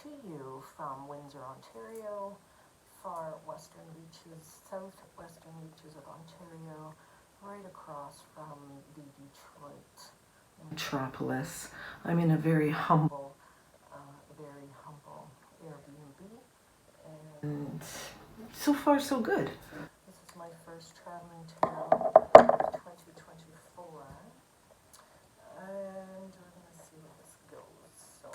to you from Windsor, Ontario, far western reaches, southwestern reaches of Ontario, right across from the Detroit metropolis. I'm in a very humble Airbnb, and so far so good. This is my first traveling town of 2024, and we're going to see where this goes. So,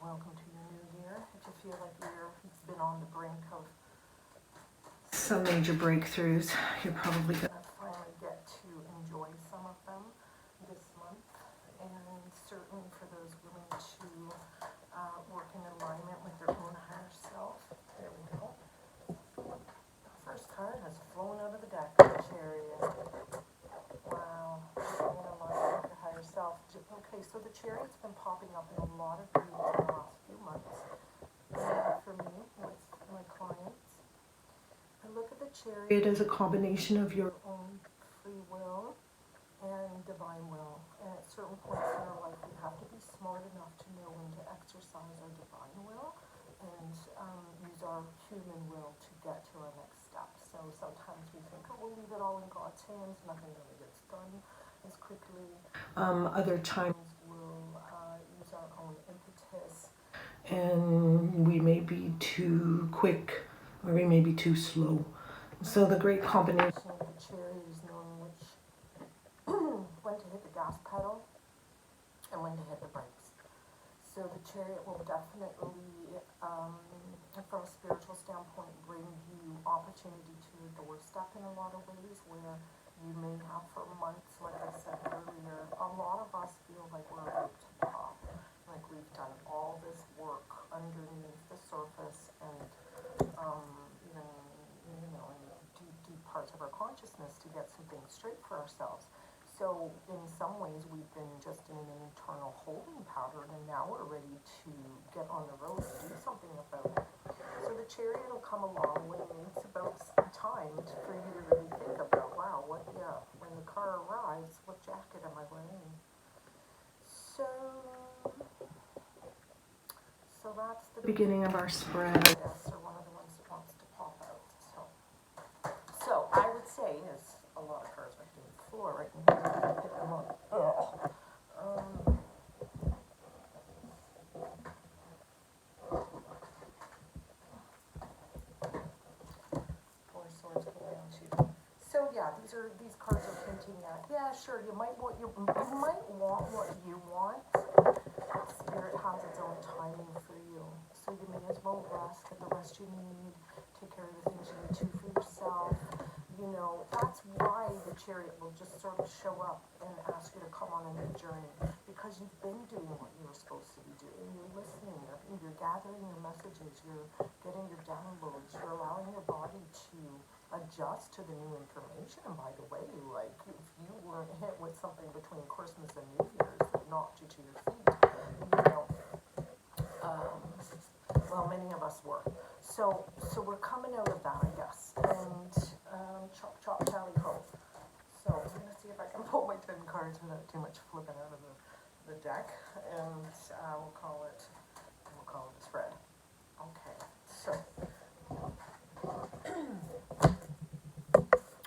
welcome to your new year. If you feel like you've been on the brink of some major breakthroughs, you're probably going to finally get to enjoy some of them this month, and certainly for those willing to work in alignment with their own higher self. There we go. First card has flown out of the deck, the Chariot. Wow, working in alignment with your higher self. Okay, so the Chariot's been popping up in a lot of readings in the last few months. For me, with my clients, I look at the Chariot as a combination of your own free will and divine will. And at certain points in our life, we have to be smart enough to know when to exercise our divine will and use our human will to get to our next step. So sometimes we think, oh, we'll leave it all in God's hands, nothing really gets done as quickly. Other times we'll use our own impetus, and we may be too quick or we may be too slow. So the great combination of the Chariot is knowing when to hit the gas pedal and when to hit the brakes. So the Chariot will definitely, from a spiritual standpoint, bring you opportunity to your doorstep in a lot of ways where you may have for months, like I said earlier, a lot of us feel like we're about to pop, like we've done all this work underneath the surface and even, in deep parts of our consciousness to get some things straight for ourselves. So in some ways we've been just in an internal holding pattern, and now we're ready to get on the road and do something about it. So the Chariot will come along when it's about time for you to really think about, wow, when the car arrives, what jacket am I wearing? So that's the beginning of our spread, I guess, or one of the ones that wants to pop out. So I would say, is a lot of cards are hitting the floor right now. Pick them up. Four Swords came down too. So yeah, these cards are hinting at, yeah, sure, you might want what you want. Spirit has its own timing for you. So you may as well rest, get the rest you need, take care of the things you need to for yourself. That's why the Chariot will just sort of show up and ask you to come on a new journey, because you've been doing what you were supposed to be doing. You're listening, you're gathering your messages, you're getting your downloads, you're allowing your body to adjust to the new information. And by the way, like, if you weren't hit with something between Christmas and New Year's that knocked you to your feet, well, many of us were. So we're coming out of that, I guess. And chop, chop, tally, ho. So I'm going to see if I can pull my 10 cards without too much flipping out of the deck. And we'll call it a spread. Okay, so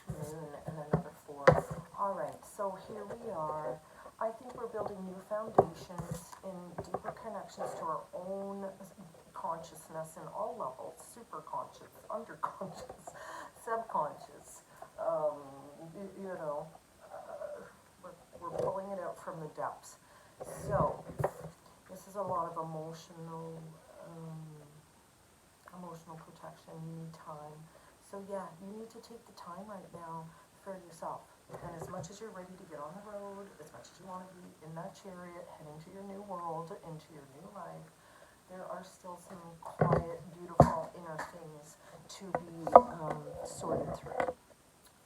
Moon and another 4. All right, so here we are. I think we're building new foundations in deeper connections to our own consciousness in all levels, super conscious, underconscious, subconscious. We're pulling it out from the depths. So this is a lot of emotional protection. You need time. So yeah, you need to take the time right now for yourself. And as much as you're ready to get on the road, as much as you want to be in that Chariot, heading to your new world, into your new life, there are still some quiet, beautiful inner things to be sorted through.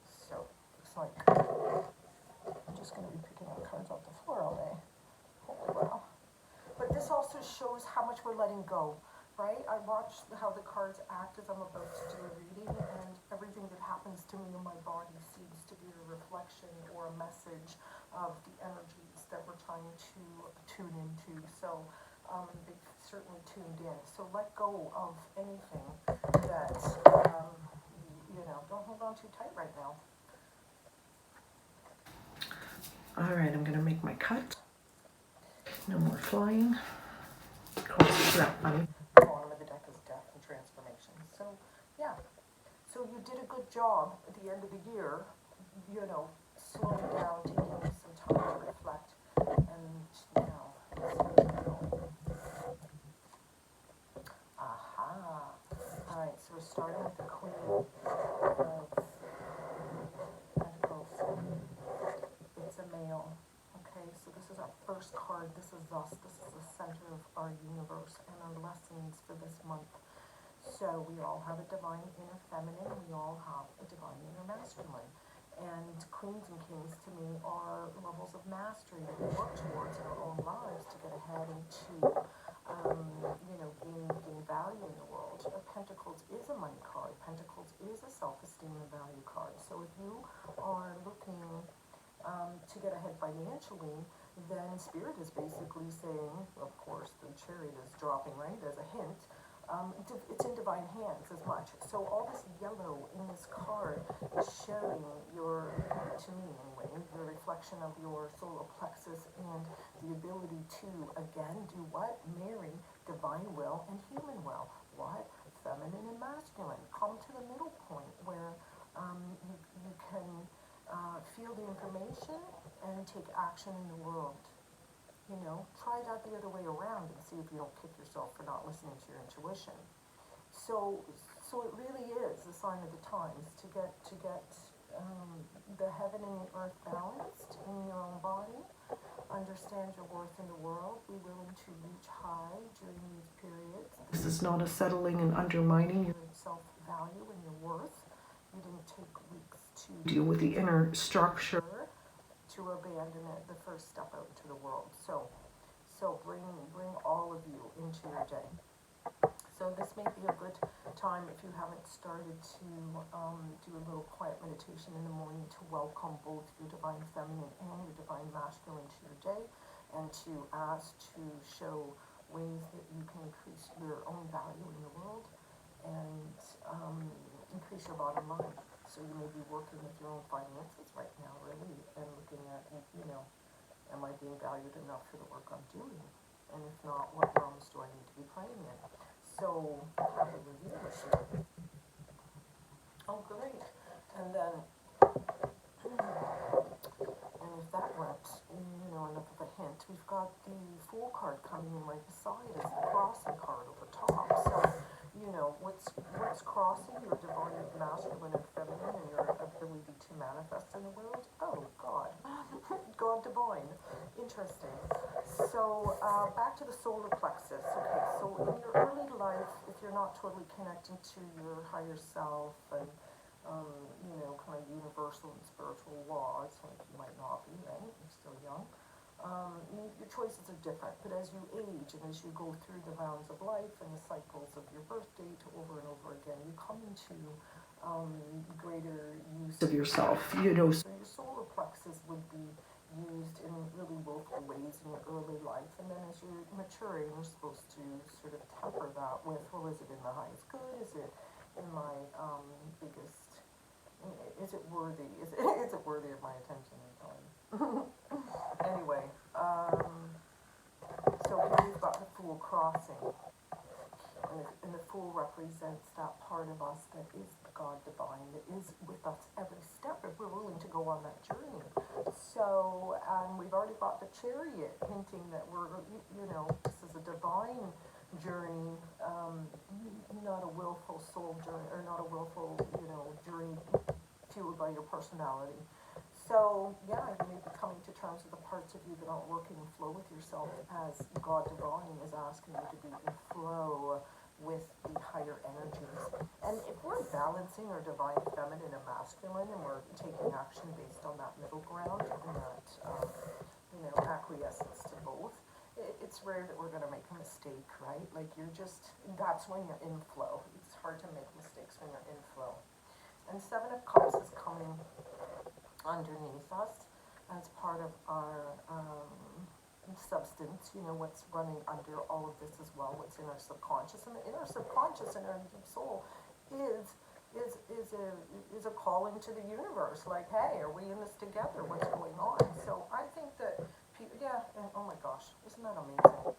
So, looks like I'm just going to be picking up cards off the floor all day. Holy wow. But this also shows how much we're letting go, right? I watch how the cards act as I'm about to do a reading, and everything that happens to me in my body seems to be a reflection or a message of the energies that we're trying to tune into. So they've certainly tuned in. So let go of anything that, don't hold on too tight right now. All right, I'm going to make my cut. No more flying. Close to that money. The bottom of the deck is death and transformation. So, yeah. So you did a good job at the end of the year, slowing down, taking some time to reflect. And now, aha. All right, so we're starting with the Queen of Pentacles. It's a male. Okay, so this is our first card. This is us. This is the center of our universe and our lessons for this month. So we all have a divine inner feminine. We all have a divine inner masculine. And queens and kings to me are levels of mastery that we work towards in our own lives to get ahead and to, gain value in the world. Pentacles is a money card. Pentacles is a self-esteem and value card. So if you are looking to get ahead financially, then Spirit is basically saying, of course, the Chariot is dropping, right, as a hint, it's in divine hands as much. So all this yellow in this card is showing to me anyway, the reflection of your solar plexus and the ability to, again, do what? Marry divine will and human will. What? Feminine and masculine. Come to the middle point where you can feel the information and take action in the world. Try that the other way around and see if you don't kick yourself for not listening to your intuition. So it really is a sign of the times to get the heaven and the earth balanced in your own body. Understand your worth in the world. Be willing to reach high during these periods. This is not a settling and undermining your self-value and your worth. You didn't take weeks to deal with the inner structure to abandon it the first step out into the world. So bring all of you into your day. So this may be a good time if you haven't started to do a little quiet meditation in the morning to welcome both your divine feminine and your divine masculine to your day, and to ask to show ways that you can increase your own value in the world and increase your bottom line. So you may be working with your own finances right now, really, and looking at, am I being valued enough for the work I'm doing? And if not, what realms do I need to be playing in? So, have a review with you. Oh, great. And then, and if that weren't, enough of a hint, we've got the Fool card coming in right beside us, the crossing card over top. So, what's crossing your divine masculine and feminine and your ability to manifest in the world? Oh, God. God divine. Interesting. So, back to the solar plexus. Okay, so in your early life, if you're not totally connecting to your higher self and, kind of universal and spiritual laws, like you might not be, right? You're still young. Your choices are different, but as you age and as you go through the rounds of life and the cycles of your birth date over and over again, you come into greater use of yourself, So your solar plexus would be used in really willful ways in your early life, and then as you're maturing, you're supposed to sort of temper that with, well, is it in the highest good? Is it in my biggest? Is it worthy? Is it worthy of my attention and time? Anyway, so here we've got the Fool crossing, and the Fool represents that part of us that is God divine, that is with us every step if we're willing to go on that journey. So, and we've already got the Chariot hinting that we're, this is a divine journey, not a willful soul journey, or not a willful, journey fueled by your personality. So, yeah, you may be coming to terms with the parts of you that aren't working in flow with yourself, as God divine is asking you to be in flow with the higher energies. And if we're balancing our divine feminine and masculine, and we're taking action based on that middle ground and that, acquiescence to both, it's rare that we're going to make a mistake, right? Like that's when you're in flow. It's hard to make mistakes when you're in flow. And Seven of Cups is coming underneath us as part of our substance, what's running under all of this as well, what's in our subconscious. And the inner subconscious and our deep soul is is a calling to the universe, like, hey, are we in this together? What's going on? So I think that, yeah, and oh my gosh, isn't that amazing?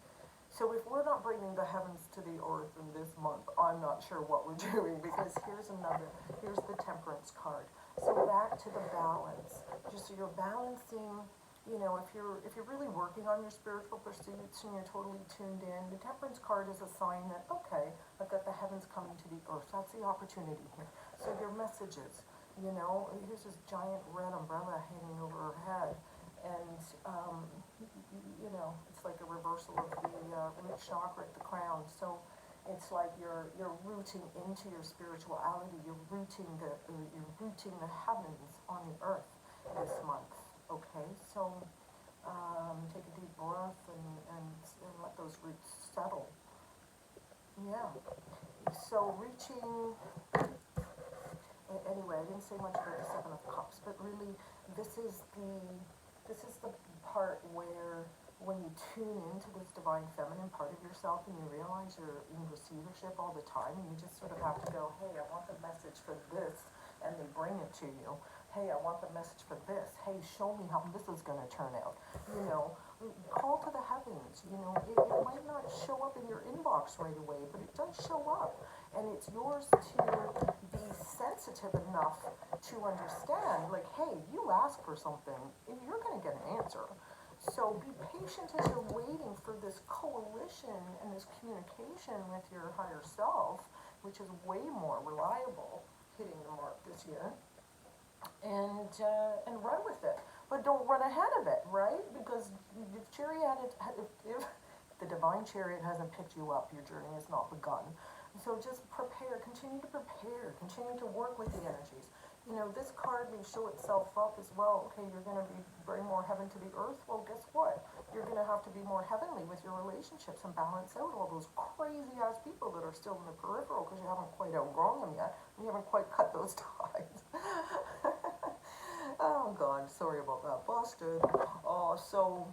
So if we're not bringing the heavens to the earth in this month, I'm not sure what we're doing, because here's the temperance card. So back to the balance, just so you're balancing. If you're really working on your spiritual pursuits and you're totally tuned in, the temperance card is a sign that, okay, I've got the heavens coming to the earth. That's the opportunity here. So your messages, here's this giant red umbrella hanging over her head, and it's like a reversal of the root chakra at the crown. So it's like you're rooting into your spirituality. You're rooting the heavens on the earth this month. Okay, so take a deep breath and let those roots settle. Yeah. So reaching. Anyway, I didn't say much about the Seven of Cups, but really, this is the part where, when you tune into this divine feminine part of yourself and you realize you're in receivership all the time, and you just sort of have to go, hey, I want the message for this, and they bring it to you. Hey, I want the message for this. Hey, show me how this is going to turn out. Call to the heavens. It might not show up in your inbox right away, but it does show up. And it's yours to be sensitive enough to understand, like, hey, you ask for something, and you're going to get an answer. So be patient as you're waiting for this coalition and this communication with your higher self, which is way more reliable, hitting the mark this year. And run with it, but don't run ahead of it, right? Because if the divine chariot hasn't picked you up, your journey has not begun. So just continue to work with the energies. This card may show itself up as well. Okay, you're going to bring more heaven to the earth. Well, guess what? You're going to have to be more heavenly with your relationships and balance out all those crazy ass people that are still in the peripheral because you haven't quite outgrown them yet. And you haven't quite cut those ties. Oh God, sorry about that, busted. Oh, so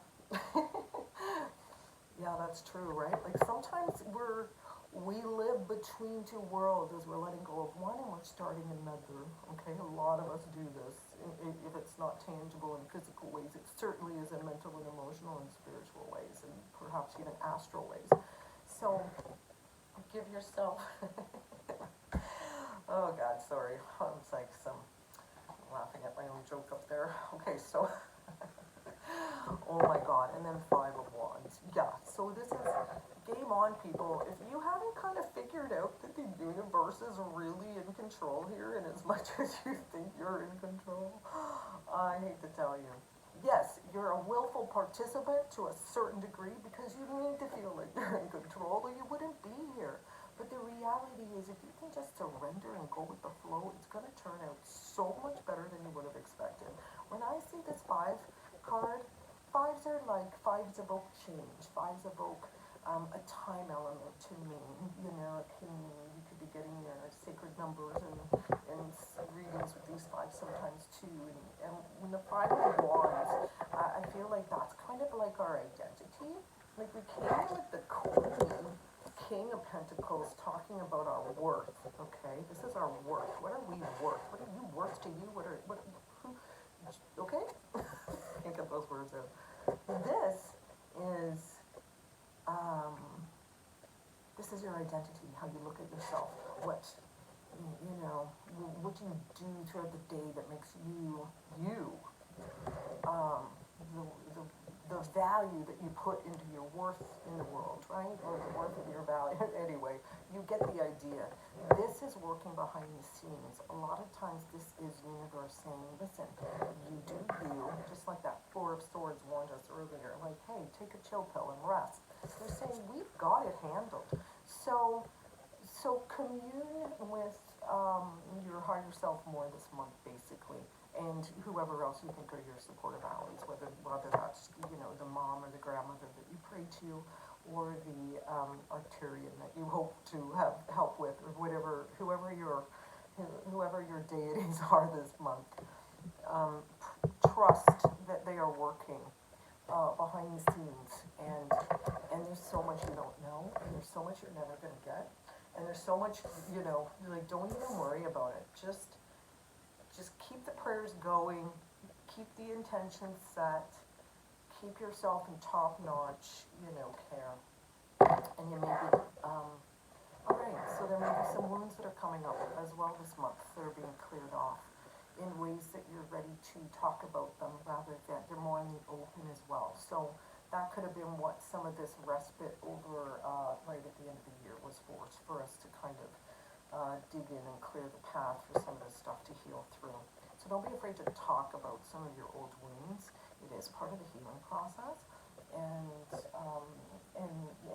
yeah, that's true, right? Like sometimes we live between two worlds as we're letting go of one and we're starting another. Okay, a lot of us do this. If it's not tangible in physical ways, it certainly is in mental and emotional and spiritual ways, and perhaps even astral ways. So give yourself. Oh God, sorry. It's like laughing at my own joke up there. Okay, so oh my God, and then Five of Wands. Yeah, so this is game on, people. If you haven't kind of figured out that the universe is really in control here, and as much as you think you're in control, I hate to tell you. Yes, you're a willful participant to a certain degree because you need to feel like you're in control or you wouldn't be here. But the reality is, if you can just surrender and go with the flow, it's going to turn out so much better than you would have expected. When I see this five card, fives evoke change. Fives evoke a time element to me. You could be getting sacred numbers and readings with these fives sometimes too. And when the Five of Wands, I feel like that's kind of like our identity. Like we came with the Queen, King of Pentacles, talking about our worth. Okay, this is our worth. What are we worth? What are you worth to you? Who? Okay, can't get those words out. This is your identity. How you look at yourself. What you do throughout the day that makes you. The value that you put into your worth in the world, right? Or the worth of your value. Anyway, you get the idea. This is working behind the scenes. A lot of times this is universe saying, listen, you do you, just like that Four of Swords warned us earlier. Like, hey, take a chill pill and rest. They're saying, we've got it handled. So commune with your higher self more this month, basically. And whoever else you think are your supportive allies, whether that's the mom or the grandmother that you pray to, or the Arcturian that you hope to have help with, or whoever your deities are this month. Trust that they are working behind the scenes, and there's so much you don't know, and there's so much you're never gonna get, and there's so much, you're like, don't even worry about it. Just keep the prayers going, keep the intentions set, keep yourself in top-notch, care. And you may be, all right, so there may be some wounds that are coming up as well this month that are being cleared off in ways that you're ready to talk about them, rather than they're more in the open as well. So that could have been what some of this respite over right at the end of the year was for us to kind of dig in and clear the path for some of this stuff to heal through. So don't be afraid to talk about some of your old wounds. It is part of the healing process, and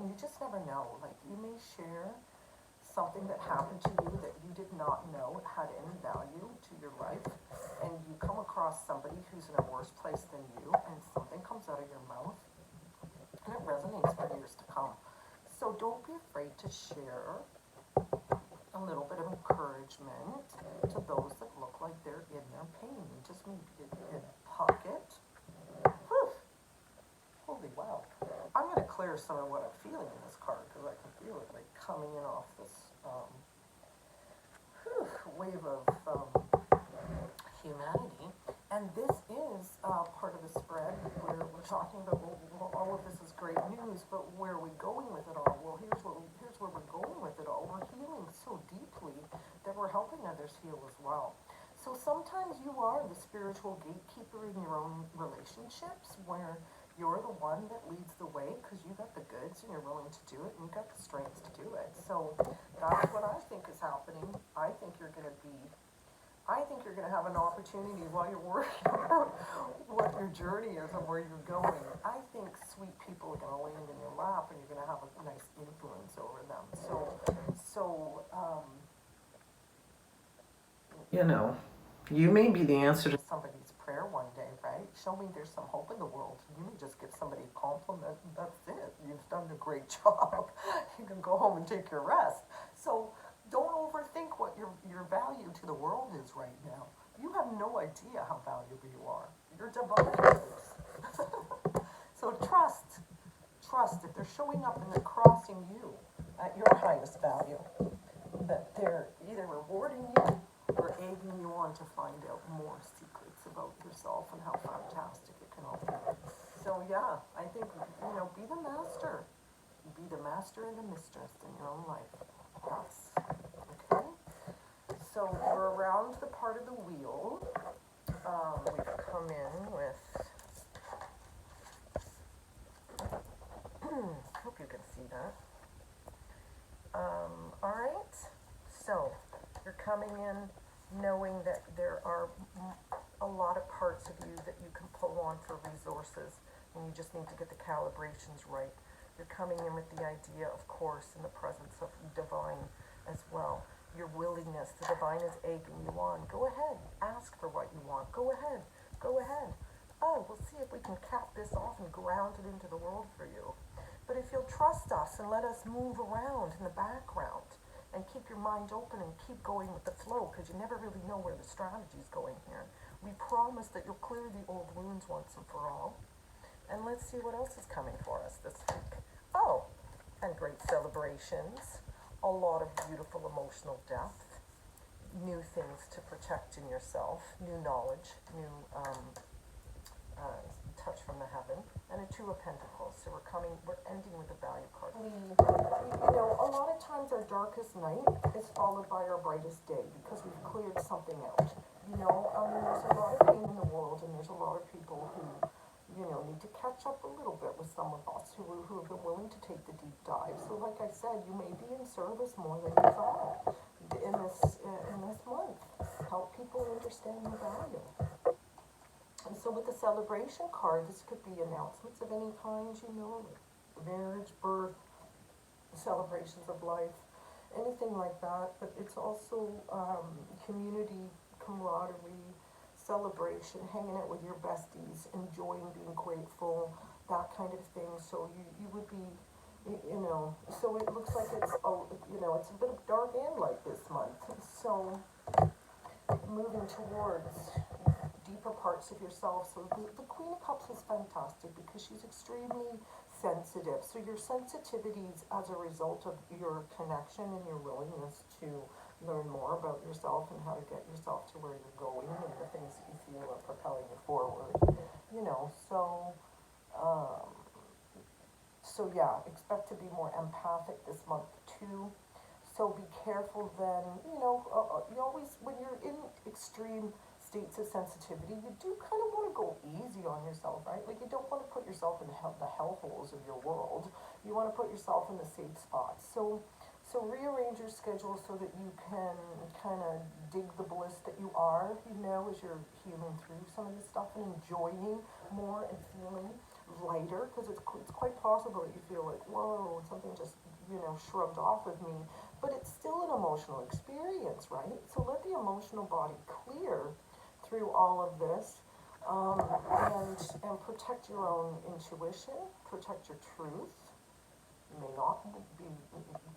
you just never know. Like, you may share something that happened to you that you did not know had any value to your life, and you come across somebody who's in a worse place than you, and something comes out of your mouth, and it resonates for years to come. So don't be afraid to share a little bit of encouragement to those that look like they're in their pain. Just maybe in pocket. Whew. Holy wow. I'm going to clear some of what I'm feeling in this card, because I can feel it like coming in off this wave of humanity. And this is part of the spread where we're talking about, well, all of this is great news, but where are we going with it all? Well, here's where we're going with it all. We're healing so deeply that we're helping others heal as well. So sometimes you are the spiritual gatekeeper in your own relationships, where you're the one that leads the way because you got the goods and you're willing to do it and you got the strength to do it. So that's what I think is happening. I think you're going to have an opportunity while you're working out what your journey is and where you're going. I think sweet people are going to land in your lap and you're going to have a nice influence over them. You may be the answer to somebody's prayer one day, right? Show me there's some hope in the world. You may just get somebody a compliment. That's it. You've done a great job. You can go home and take your rest. So don't overthink what your value to the world is right now. You have no idea how valuable you are. You're divine. So trust if they're showing up and they're crossing you at your highest value, that they're either rewarding you or egging you on to find out more secrets about yourself and how fantastic it can all be. So yeah, I think, be the master. Be the master and the mistress in your own life. Yes. Okay? So we're around the part of the wheel. We've come in with, hope you can see that. All right. So you're coming in knowing that there are a lot of parts of you that you can pull on for resources, and you just need to get the calibrations right. You're coming in with the idea, of course, in the presence of divine as well. Your willingness, the divine is egging you on. Go ahead, ask for what you want. Go ahead. Oh, we'll see if we can cap this off and ground it into the world for you. But if you'll trust us and let us move around in the background, and keep your mind open and keep going with the flow, because you never really know where the strategy is going here. We promise that you'll clear the old wounds once and for all. And let's see what else is coming for us this week. Oh, and great celebrations, a lot of beautiful emotional depth, new things to protect in yourself, new knowledge, new touch from the heaven, and a Two of Pentacles. So we're ending with the value card. A lot of times our darkest night is followed by our brightest day because we've cleared something out. There's a lot of pain in the world, and there's a lot of people who, need to catch up a little bit with some of us who have been willing to take the deep dive. So like I said, you may be in service more than you thought in this month. Help people understand the value. And so with the celebration card, this could be announcements of any kind, like marriage, birth, celebrations of life, anything like that. But it's also community, camaraderie, celebration, hanging out with your besties, enjoying, being grateful, that kind of thing. So you would be, so it looks like it's a bit of dark and light this month. So moving towards deeper parts of yourself. So the Queen of Cups is fantastic because she's extremely sensitive. So your sensitivities as a result of your connection and your willingness to learn more about yourself and how to get yourself to where you're going and the things that you feel are propelling you forward. You know, so yeah, expect to be more empathic this month too. So be careful then, you always, when you're in extreme states of sensitivity, you do kind of want to go easy on yourself, right? Like you don't want to put yourself in the hellholes of your world. You want to put yourself in the safe spots. So rearrange your schedule so that you can kind of dig the bliss that you are, as you're healing through some of this stuff and enjoying more and feeling lighter, because it's quite possible that you feel like, whoa, something just, shrugged off of me, but it's still an emotional experience, right? So let the emotional body clear through all of this, and protect your own intuition, protect your truth. You may not be,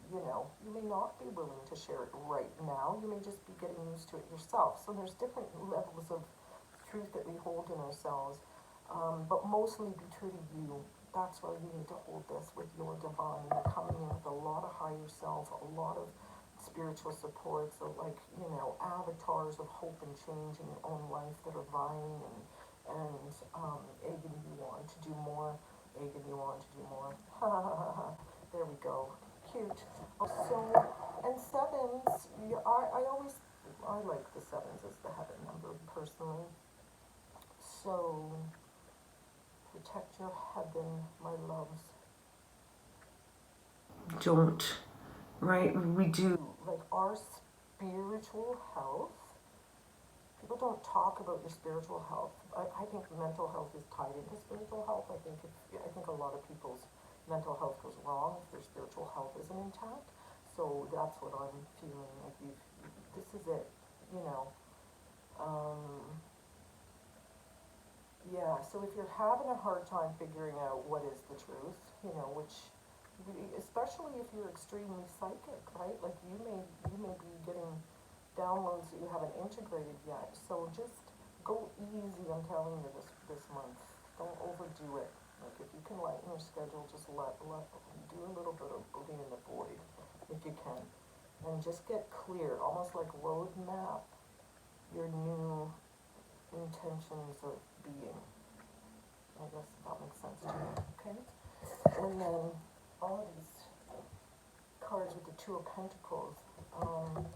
you may not be willing to share it right now. You may just be getting used to it yourself. So there's different levels of truth that we hold in ourselves, but mostly be true to you. That's why you need to hold this with your divine. You're coming in with a lot of higher self, a lot of spiritual support, so like, avatars of hope and change in your own life that are vying and egging you on to do more, egging you on to do more. There we go. Cute. So, and sevens, I like the sevens as the heaven number personally. So, protect your heaven, my loves. Don't, right? We do. Like our spiritual health, people don't talk about your spiritual health. I think mental health is tied into spiritual health. I think a lot of people's mental health goes wrong if their spiritual health isn't intact. So that's what I'm feeling like. This is it, Yeah, so if you're having a hard time figuring out what is the truth, especially if you're extremely psychic, right? Like you may be getting downloads that you haven't integrated yet. So just go easy, I'm telling you, this month. Don't overdo it. Like if you can lighten your schedule, just do a little bit of booting in the void if you can. And just get clear, almost like roadmap your new intentions of being. I guess that makes sense to you, okay? And then all of these cards with the Two of Pentacles,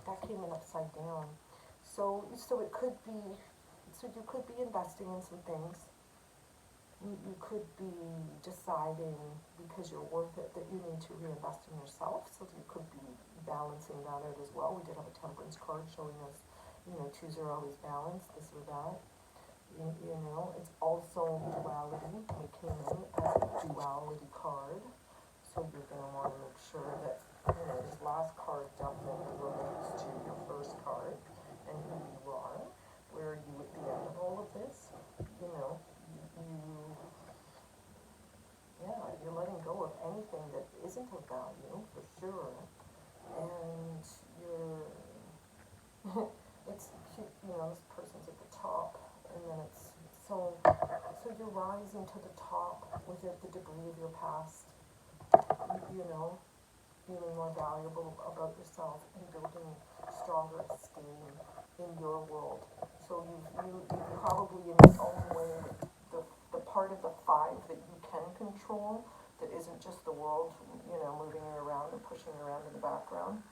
that came in upside down. So it could be, you could be investing in some things. You could be deciding, because you're worth it, that you need to reinvest in yourself. So you could be balancing that out as well. We did have a Temperance card showing us, choose your always balance, this or that. It's also duality. It came in as a duality card. So you're going to want to make sure that, this last card definitely relates to your first card and who you are, where you at the end of all of this, you're letting go of anything that isn't of value, for sure. And you're, it's cute, this person's at the top. And then so you're rising to the top without the debris of your past, feeling more valuable about yourself and building stronger esteem in your world. So you probably in your own way, the part of the five that you can control, that isn't just the world, moving you around and pushing you around in the background.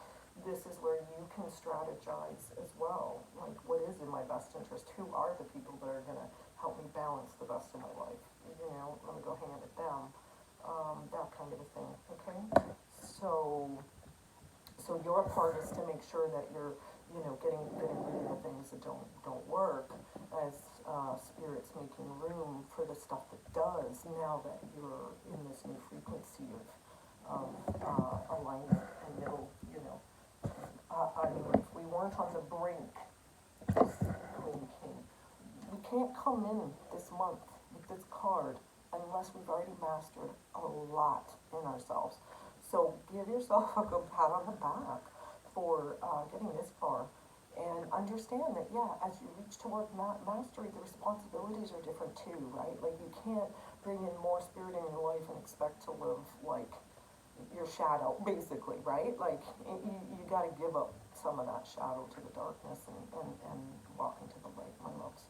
This is where you can strategize as well. Like, what is in my best interest? Who are the people that are going to help me balance the best of my life? Let me go hang out with them. That kind of a thing, okay? So your part is to make sure that you're, getting rid of the things that don't work, as Spirit's making room for the stuff that does, now that you're in this new frequency of alignment, and it'll, if we weren't on the brink, Queen King, we can't come in this month with this card unless we've already mastered a lot in ourselves. So give yourself a good pat on the back for getting this far And understand that, yeah, as you reach toward mastery, the responsibilities are different too, right? Like, you can't bring in more spirit in your life and expect to live like your shadow, basically, right? Like, you gotta give up some of that shadow to the darkness and walk into the light, my loves.